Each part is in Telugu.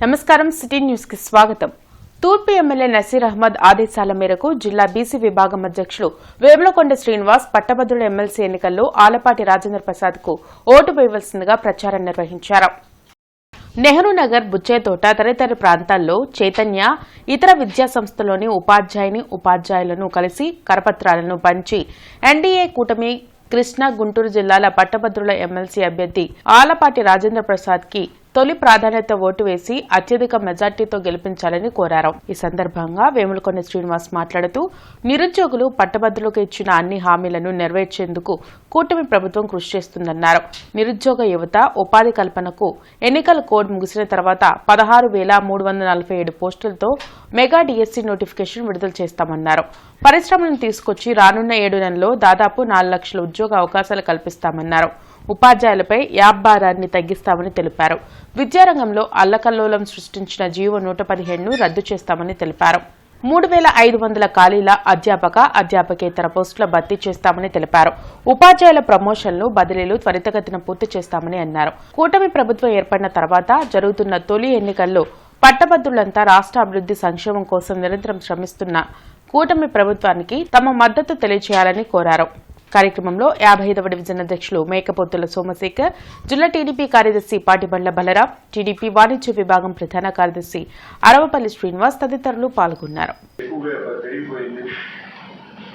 నమస్కారం సిటీ న్యూస్ కి స్వాగతం. తూర్పు ఎమ్మెల్యే నసీర్ అహ్మద్ ఆదేశాల మేరకు జిల్లా బీసీ విభాగం అధ్యక్షులు వేములకొండ శ్రీనివాస్ పట్టభద్రుల ఎమ్మెల్సీ ఎన్నికల్లో ఆలపాటి రాజేంద్ర ప్రసాద్ కు ఓటు వేయవలసిందిగా ప్రచారం నిర్వహించారు. నెహ్రూ నగర్, బుచ్చేతోట తదితర ప్రాంతాల్లో చైతన్య ఇతర విద్యా సంస్థలోని ఉపాధ్యాయులను కలిసి కరపత్రాలను పంచి ఎన్డీఏ కూటమి కృష్ణా, గుంటూరు జిల్లాల పట్టభద్రుల ఎమ్మెల్సీ అభ్యర్థి ఆలపాటి రాజేంద్ర ప్రసాద్ కి తొలి ప్రాధాన్యత ఓటు వేసి అత్యధిక మెజార్టీతో గెలిపించాలని కోరారు. ఈ సందర్భంగా వేములకొండ శ్రీనివాస్ మాట్లాడుతూ నిరుద్యోగులు పట్టభద్రులకు ఇచ్చిన అన్ని హామీలను నెరవేర్చేందుకు కూటమి ప్రభుత్వం కృషి చేస్తుందన్నారు. నిరుద్యోగ యువత ఉపాధి కల్పనకు ఎన్నికల కోడ్ ముగిసిన తర్వాత 16,347 పోస్టులతో మెగా డిఎస్సీ నోటిఫికేషన్ విడుదల చేస్తామన్నారు. పరిశ్రమలను తీసుకొచ్చి రానున్న 7 నెలల్లో దాదాపు 4 లక్షల ఉద్యోగ అవకాశాలు కల్పిస్తామన్నారు. ఉపాధ్యాయులపై యాప్ భారాన్ని తగ్గిస్తామని తెలిపారు. విద్యారంగంలో అల్లకల్లోలం సృష్టించిన జీవో 115ను రద్దు చేస్తామని తెలిపారు. 3,500 ఖాళీల అధ్యాపకేతర పోస్టుల భర్తీ చేస్తామని తెలిపారు. ఉపాధ్యాయుల ప్రమోషన్లు, బదిలీలు త్వరితగతిన పూర్తి చేస్తామని అన్నారు. కూటమి ప్రభుత్వం ఏర్పడిన తర్వాత జరుగుతున్న తొలి ఎన్నికల్లో పట్టభద్రులంతా రాష్ట్ర అభివృద్ధి సంక్షేమం కోసం నిరంతరం శ్రమిస్తున్న కూటమి ప్రభుత్వానికి తమ మద్దతు తెలియజేయాలని కోరారు. కార్యక్రమంలో 55వ డివిజన్ అధ్యక్షులు మేకపోతుల సోమశేఖర్, జిల్లా టీడీపీ కార్యదర్శి పాటిబండ్ల బలరాం, టీడీపీ వాణిజ్య విభాగం ప్రధాన కార్యదర్శి అరవపల్లి శ్రీనివాస్ తదితరులు పాల్గొన్నారు.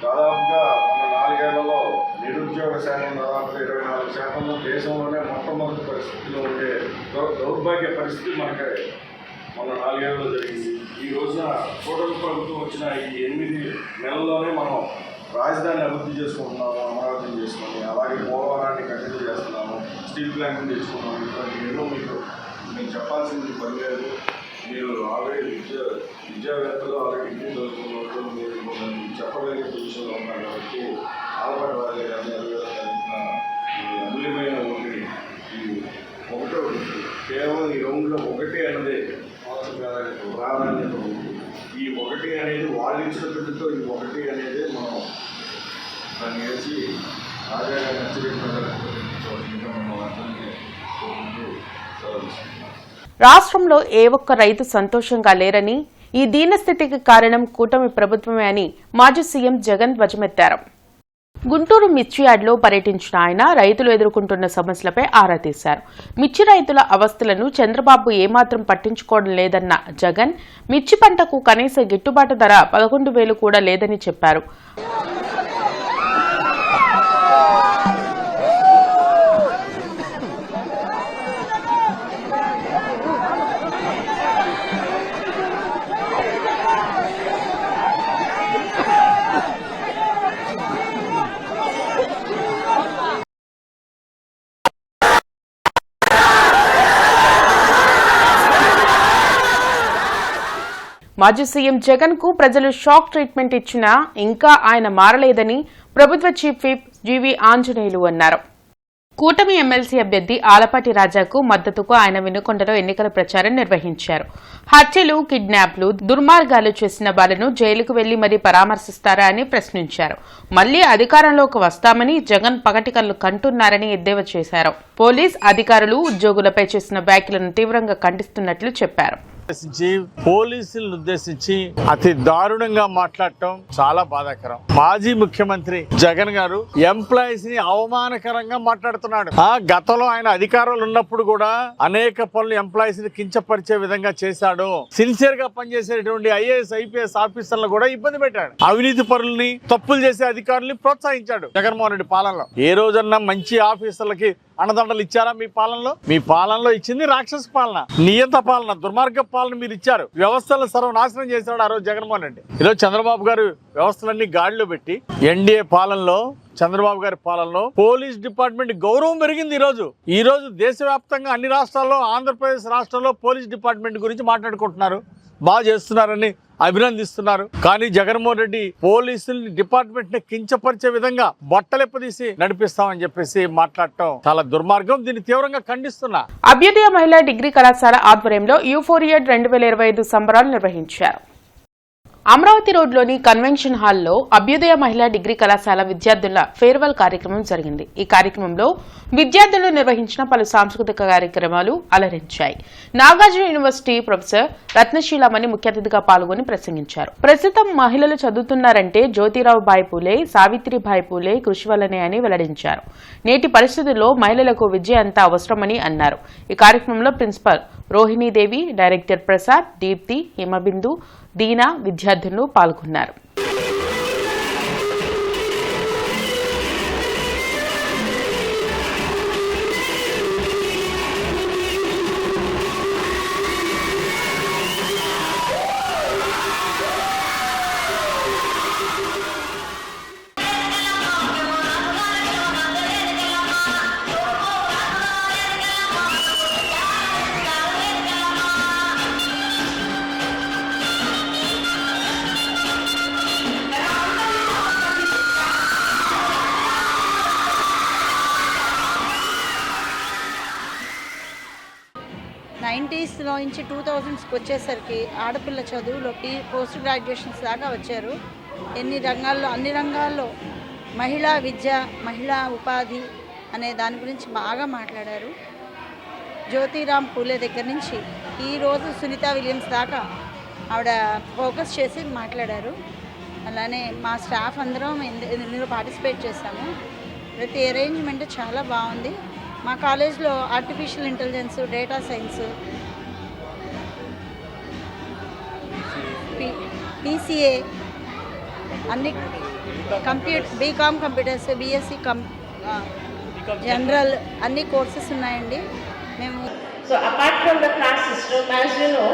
దాదాపుగా మన 4 ఏళ్లలో నిరుద్యోగ శాతం దాదాపు 24% దేశంలోనే మొట్టమొదటి పరిస్థితిలో ఉండే దౌర్భాగ్య పరిస్థితి మనకి మన 4 ఏళ్లలో జరిగింది. ఈ రోజున కూటమి ప్రభుత్వం వచ్చిన ఈ 8 నెలల్లోనే మనం రాజధాని అభివృద్ధి చేసుకుంటున్నాము, అమరావతిని చేసుకుని, అలాగే పోలవరాన్ని కంటిన్యూ చేస్తున్నాము, స్టీల్ ప్లాంట్ని తెచ్చుకున్నాము. ఇటువంటి ఎన్నో మీకు చెప్పాల్సింది పని లేదు. మీరు ఆల్రెడీ విద్యావేత్తలు ఆల్రెడీ డిగ్రీ చదువుకున్నట్టు మీరు చెప్పగలిగే పొజిషన్లో ఉన్నారు. కాబట్టి ఆలపాటి వారి అమూల్యమైన ఒకటి ఒకటే ఉంటుంది. కేవలం ఈ రౌండ్లో ఒకటే అన్నదే ప్రాధాన్యత ఉంది. ఈ ఒకటి అనేది వాళ్ళు ఇచ్చిన పెద్దతో ఈ ఒకటి అనేది మనం దాన్ని వేసి రాజాగా రాష్ట్రంలో ఏ ఒక్క రైతు సంతోషంగా లేరని, ఈ దీనస్థితికి కారణం కూటమి ప్రభుత్వమే అని మాజీ సీఎం జగన్ ధ్వజమెత్తారు. గుంటూరు మిర్చి యార్డులో పర్యటించిన ఆయన రైతులు ఎదుర్కొంటున్న సమస్యలపై ఆరా తీశారు. మిర్చి రైతుల అవస్థలను చంద్రబాబు ఏమాత్రం పట్టించుకోవడం లేదన్న జగన్, మిర్చి పంటకు కనీస గిట్టుబాటు ధర 11,000 కూడా లేదని చెప్పారు. మాజీ సీఎం జగన్ కు ప్రజలు షాక్ ట్రీట్మెంట్ ఇచ్చినా ఇంకా ఆయన మారలేదని ప్రభుత్వ చీఫ్ విప్ జీవీ ఆంజనేయులు అన్నారు. కూటమి ఎమ్మెల్సీ అభ్యర్థి ఆలపాటి రాజాకు మద్దతుకు ఆయన వినుకొండలో ఎన్నికల ప్రచారం నిర్వహించారు. హత్యలు, కిడ్నాప్లు, దుర్మార్గాలు చేసిన వాళ్లను జైలుకు వెళ్లి మరీ పరామర్శిస్తారా అని ప్రశ్నించారు. మళ్లీ అధికారంలోకి వస్తామని జగన్ పగటి కళ్లు కంటున్నారని ఎద్దేవా చేశారు. పోలీస్ అధికారులు, ఉద్యోగులపై చేసిన వ్యాఖ్యలను తీవ్రంగా ఖండిస్తున్నట్లు చెప్పారు. పోలీసులను ఉద్దేశించి అతి దారుణంగా మాట్లాడటం చాలా బాధాకరం. మాజీ ముఖ్యమంత్రి జగన్ గారు ఎంప్లాయీస్ ని అవమానకరంగా మాట్లాడుతున్నాడు. గతంలో ఆయన అధికారంలో ఉన్నప్పుడు కూడా అనేక పనులు ఎంప్లాయీస్ ని కించపరిచే విధంగా చేశాడు. సిన్సియర్ గా పనిచేసేటువంటి ఐఏఎస్, ఐపీఎస్ ఆఫీసర్లను కూడా ఇబ్బంది పెట్టాడు. అవినీతి పరుల్ని, తప్పులు చేసే అధికారుల్ని ప్రోత్సహించాడు. జగన్మోహన్ రెడ్డి పాలనలో ఏ రోజన్నా మంచి ఆఫీసర్లకి అండదండలు ఇచ్చారా? మీ పాలనలో ఇచ్చింది రాక్షస పాలన, నియంత పాలన, దుర్మార్గ పాలన మీరు ఇచ్చారు. వ్యవస్థలను సర్వనాశనం చేశాడు ఆ రోజు జగన్మోహన్ రెడ్డి. ఈరోజు చంద్రబాబు గారు వ్యవస్థలన్నీ గాడిలో పెట్టి ఎన్డీఏ పాలనలో, చంద్రబాబు గారి పాలనలో పోలీస్ డిపార్ట్మెంట్ గౌరవం పెరిగింది. ఈ రోజు దేశవ్యాప్తంగా అన్ని రాష్ట్రాల్లో, ఆంధ్రప్రదేశ్ రాష్ట్రంలో పోలీస్ డిపార్ట్మెంట్ గురించి మాట్లాడుకుంటున్నారు, బాగా చేస్తున్నారని అభినందిస్తున్నారు. కానీ జగన్మోహన్ రెడ్డి పోలీసులు డిపార్ట్మెంట్ ని కించపరిచే విధంగా బట్టలెప్పదీసి నడిపిస్తామని చెప్పేసి మాట్లాడటం చాలా దుర్మార్గం. దీన్ని తీవ్రంగా ఖండిస్తున్నా. అభ్యుదయ మహిళా డిగ్రీ కళాశాల ఆధ్వర్యంలో యూఫోరియా 2025 సంబరాలు నిర్వహించారు. అమరావతి రోడ్లోని కన్వెన్షన్ హాల్లో అభ్యుదయ మహిళా డిగ్రీ కళాశాల విద్యార్థుల ఫేర్వెల్ కార్యక్రమం జరిగింది. ఈ కార్యక్రమంలో విద్యార్థులు నిర్వహించిన పలు సాంస్కృతిక కార్యక్రమాలు అలరించాయి. నాగార్జున యూనివర్సిటీ ప్రొఫెసర్ రత్నశీలమణి ముఖ్య అతిథిగా పాల్గొని ప్రసంగించారు. ప్రస్తుతం మహిళలు చదువుతున్నారంటే జ్యోతిరావు బాయి పూలే, సావిత్రిబాయి పూలే కృషి వల్లనే అని వెల్లడించారు. నేటి పరిస్థితుల్లో మహిళలకు విద్య అంతా అవసరమని అన్నారు. ఈ కార్యక్రమంలో ప్రిన్సిపల్ రోహిణీదేవి, డైరెక్టర్ ప్రసాద్, దీప్తి, హిమబిందు, దీనా విద్యార్థులు పాల్గొన్నారు. నైంటీస్లో నుంచి 2000స్కి వచ్చేసరికి ఆడపిల్ల చదువులోకి పోస్ట్ గ్రాడ్యుయేషన్స్ దాకా వచ్చారు. అన్ని రంగాల్లో మహిళా విద్య, మహిళా ఉపాధి అనే దాని గురించి బాగా మాట్లాడారు. జ్యోతిరామ్ పూలే దగ్గర నుంచి ఈరోజు సునీతా విలియమ్స్ దాకా ఆవిడ ఫోకస్ చేసి మాట్లాడారు. అలానే మా స్టాఫ్ అందరం ఇందులో పార్టిసిపేట్ చేశాము. ప్రతి అరేంజ్మెంట్ చాలా బాగుంది. మా కాలేజ్లో artificial intelligence, data science, PCA అన్ని బీకామ్ కంప్యూటర్స్, BSc జనరల్ అన్ని కోర్సెస్ ఉన్నాయండి. మేము So apart from the caste system, as you know,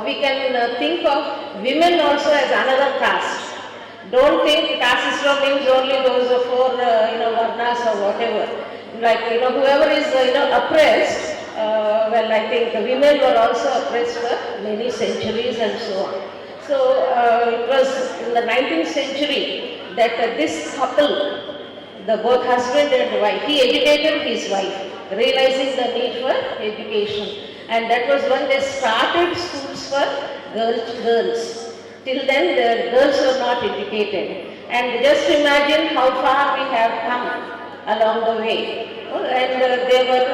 we can think of women also as another caste. Don't think caste system means only those four varnas or whatever. Like whoever is oppressed, well, I think women were also oppressed for many centuries and so on. So it was in the 19th century that this couple, the both husband and wife, he educated his wife, realizing the need for education, and that was when they started schools for girls. Till then the girls were not educated, and just imagine how far we have come along the way. And they were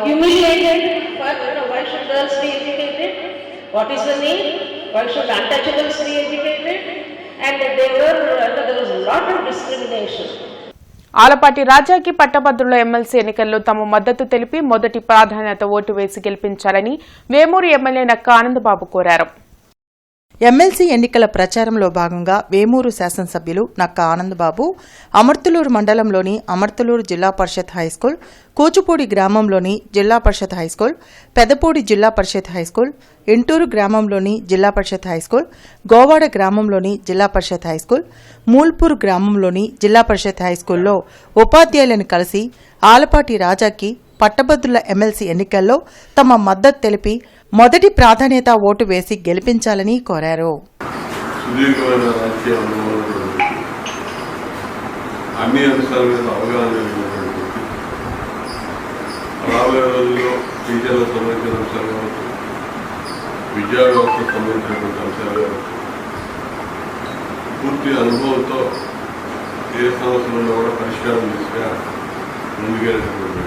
humiliated for why should girls be educated, what is the need, why should untouchables be educated, and there was a lot of discrimination. Alapati రాజాకి పట్టభద్రుల ఎమ్మెల్సీ ఎన్నికల్లో తమ మద్దతు తెలిపి మొదటి ప్రాధాన్యత ఓటు వేసి గెలిపించాలని వేమూరు ఎమ్మెల్యే నక్కా ఆనందబాబు కోరారు. ఎమ్మెల్సీ ఎన్నికల ప్రచారంలో భాగంగా వేమూరు శాసనసభ్యులు నక్కా ఆనందబాబు అమర్తులూరు మండలంలోని అమర్తులూరు జిల్లా పరిషత్ హైస్కూల్, కూచుపూడి గ్రామంలోని జిల్లా పరిషత్ హైస్కూల్, పెదపూడి జిల్లా పరిషత్ హైస్కూల్, ఇంటూరు గ్రామంలోని జిల్లా పరిషత్ హైస్కూల్, గోవాడ గ్రామంలోని జిల్లా పరిషత్ హైస్కూల్, మూల్పూర్ గ్రామంలోని జిల్లా పరిషత్ హైస్కూల్లో ఉపాధ్యాయులను కలిసి ఆలపాటి రాజాకి పట్టభద్రుల ఎమ్మెల్సీ ఎన్నికల్లో తమ మద్దతు తెలిపి మొదటి ప్రాధాన్యత ఓటు వేసి గెలిపించాలని కోరారు. సుదీర్ఘమైన రాజకీయ అనుభవం, అన్ని అంశాల మీద అవగాహన కలిగినటువంటి రాబోయే రోజుల్లో టీచర్లకు సంబంధించిన అంశాలు కావచ్చు, విద్యా వ్యవస్థకు సంబంధించినటువంటి అంశాలు కావచ్చు, పూర్తి అనుభవంతో ఏ సమస్యలలో కూడా పరిష్కారం దిశగా ముందుకెళ్ళేటటువంటి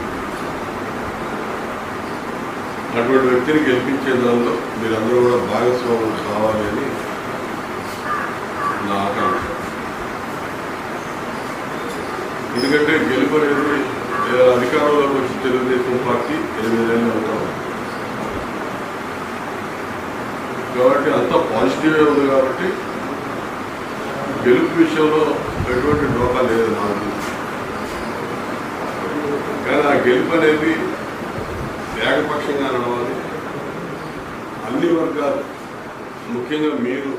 అటువంటి వ్యక్తిని గెలిపించే దానిలో మీరందరూ కూడా భాగస్వామ్యం కావాలి అని నా ఆకాంక్ష. ఎందుకంటే గెలుపు అనేది అధికారంలోకి వచ్చి తెలుగుదేశం పార్టీ 8 ఏళ్ళు అవుతాం కాబట్టి అంతా పాజిటివ్గా ఉంది. కాబట్టి గెలుపు విషయంలో ఎటువంటి డోకా లేదు నాకు. కానీ ఆ గెలుపు అనేది ఏకపక్షంగా నడవాలి. అన్ని వర్గాలు, ముఖ్యంగా మీరు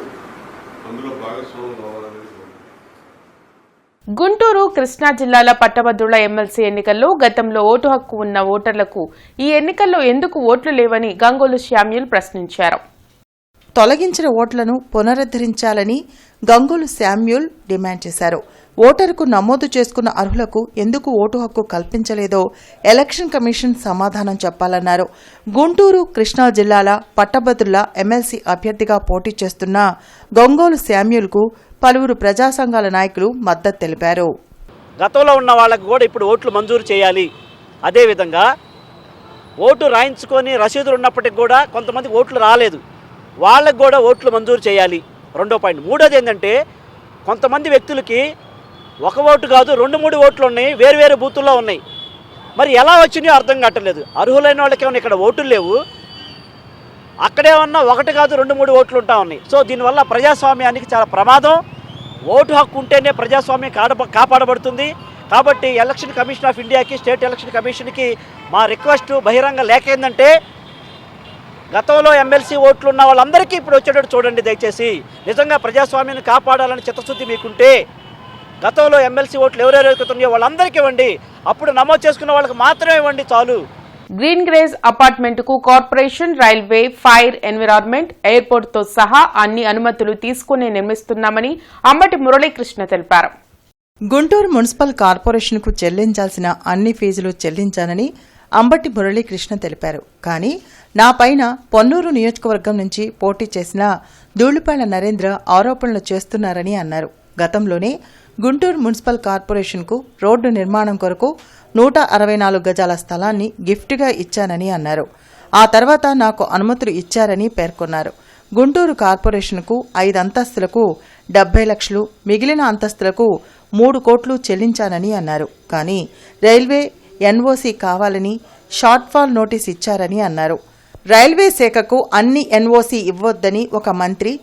అందులో భాగస్వామ్యం కావాలని. గుంటూరు, కృష్ణా జిల్లాల పట్టభద్రుల ఎమ్మెల్సీ ఎన్నికల్లో గతంలో ఓటు హక్కు ఉన్న ఓటర్లకు ఈ ఎన్నికల్లో ఎందుకు ఓట్లు లేవని గంగోలు శామ్యూల్ ప్రశ్నించారు. తొలగించిన ఓట్లను పునరుద్ధరించాలని గంగోలు శామ్యూల్ డిమాండ్ చేశారు. ఓటరుకు నమోదు చేసుకున్న అర్హులకు ఎందుకు ఓటు హక్కు కల్పించలేదో ఎలక్షన్ కమిషన్ సమాధానం చెప్పాలన్నారు. గుంటూరు, కృష్ణా జిల్లాల పట్టభద్రుల ఎమ్మెల్సీ అభ్యర్థిగా పోటీ చేస్తున్న గొంగోలు శామ్యూల్కు పలువురు ప్రజా సంఘాల నాయకులు మద్దతు తెలిపారు. గతంలో ఉన్న వాళ్ళకు కూడా ఇప్పుడు ఓట్లు మంజూరు చేయాలి. అదేవిధంగా ఓటు రాయించుకొని రసీదులు ఉన్నప్పటికి కూడా కొంతమంది ఓట్లు రాలేదు, వాళ్ళకు కూడా ఓట్లు మంజూరు చేయాలి. రెండో పాయింట్. మూడోది ఏంటంటే కొంతమంది వ్యక్తులకి ఒక ఓటు కాదు 2-3 ఓట్లు ఉన్నాయి, వేరు బూతుల్లో ఉన్నాయి. మరి ఎలా వచ్చినాయో అర్థం కావట్లేదు. అర్హులైన వాళ్ళకి ఏమైనా ఇక్కడ ఓట్లు లేవు, అక్కడేమన్నా 1 కాదు 2-3 ఓట్లు ఉంటా ఉన్నాయి. సో దీనివల్ల ప్రజాస్వామ్యానికి చాలా ప్రమాదం. ఓటు హక్కు ఉంటేనే ప్రజాస్వామ్యం కాపాడబడుతుంది. కాబట్టి ఎలక్షన్ కమిషన్ ఆఫ్ ఇండియాకి, స్టేట్ ఎలక్షన్ కమిషన్కి మా రిక్వెస్ట్ బహిరంగ లేఖ ఏంటంటే గతంలో ఎమ్మెల్సీ ఓట్లు ఉన్న వాళ్ళందరికీ ఇప్పుడు వచ్చేటట్టు చూడండి దయచేసి. నిజంగా ప్రజాస్వామ్యాన్ని కాపాడాలని చిత్తశుద్ధి మీకుంటే గతంలో ఎమ్మెల్సీ ఓట్లు ఎవరెవరికి ఉన్నాయో వాళ్ళందరికీ ఇవ్వండి. అప్పుడు నమోదు చేసుకున్న వాళ్ళకి మాత్రమే ఇవ్వండి చాలు. గ్రీన్ గ్రేజ్ అపార్ట్మెంట్ కు corporation, railway, fire, environment, airport తో సహా అన్ని అనుమతులు తీసుకుని నిర్మిస్తున్నామని అంబటి మురళీకృష్ణ తెలిపారు. గుంటూరు మున్సిపల్ కార్పొరేషన్కు చెల్లించాల్సిన అన్ని ఫీజులు చెల్లించానని అంబటి మురళీకృష్ణ తెలిపారు. కానీ నా పైన పొన్నూరు నియోజకవర్గం నుంచి పోటీ చేసిన ధూళిపాళ్ల నరేంద్ర ఆరోపణలు చేస్తున్నారని అన్నారు. గతంలోనే గుంటూరు మున్సిపల్ కార్పొరేషన్కు రోడ్డు నిర్మాణం కొరకు 164 గజాల స్థలాన్ని గిఫ్ట్గా ఇచ్చానని అన్నారు. ఆ తర్వాత నాకు అనుమతులు ఇచ్చారని పేర్కొన్నారు. గుంటూరు కార్పొరేషన్కు 5 అంతస్తులకు 70 లక్షలు, మిగిలిన అంతస్తులకు 3 కోట్లు చెల్లించానని అన్నారు. కానీ రైల్వే ఎన్ఓసీ కావాలని షార్ట్ ఫాల్ నోటీస్ ఇచ్చారని అన్నారు. రైల్వే శాఖకు అన్ని ఎన్ఓసీ ఇవ్వొద్దని ఒక మంత్రి,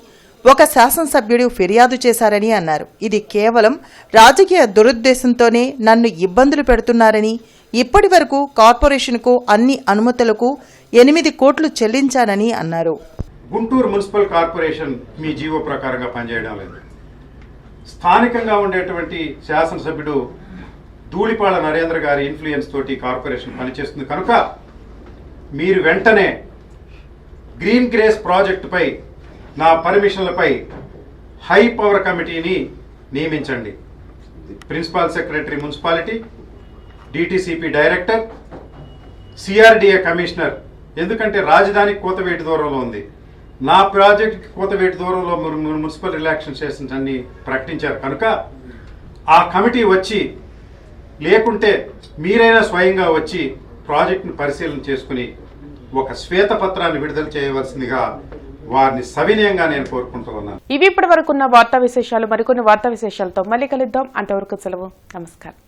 ఒక శాసనసభ్యుడు ఫిర్యాదు చేశారని అన్నారు. ఇది కేవలం రాజకీయ దురుద్దేశంతోనే నన్ను ఇబ్బందులు పెడుతున్నారని, ఇప్పటి వరకు కార్పొరేషన్కు అన్ని అనుమతులకు 8 కోట్లు చెల్లించానని అన్నారు. గుంటూరు మున్సిపల్ కార్పొరేషన్ మీ జీవో ప్రకారంగా పనిచేయడం లేదు. స్థానికంగా ఉండేటువంటి శాసనసభ్యుడు ధూళిపాళ్ల నరేంద్ర గారి ఇన్ఫ్లుయెన్స్ తోటి కార్పొరేషన్ పనిచేస్తుంది కనుక మీరు వెంటనే గ్రీన్ గ్రేస్ ప్రాజెక్టుపై నా పర్మిషన్లపై హై పవర్ కమిటీని నియమించండి. Principal secretary municipality, DTCP director, CRDA commissioner. ఎందుకంటే రాజధానికి కోతవేటి దూరంలో ఉంది, నా ప్రాజెక్ట్ కోతవేటి దూరంలో మున్సిపల్ రిలాక్సేషన్స్ అన్ని ప్రకటించారు కనుక ఆ కమిటీ వచ్చి, లేకుంటే మీరైనా స్వయంగా వచ్చి ప్రాజెక్టును పరిశీలన చేసుకుని ఒక శ్వేతపత్రాన్ని విడుదల చేయవలసిందిగా వారిని సవినయంగా నేను కోరుకుంటున్నాను. ఇవి ఇప్పటి వరకున్న వార్తా విశేషాలు. మరికొన్ని వార్తా విశేషాలతో మళ్ళీ కలుద్దాం. అంతవరకు సెలవు. నమస్కారం.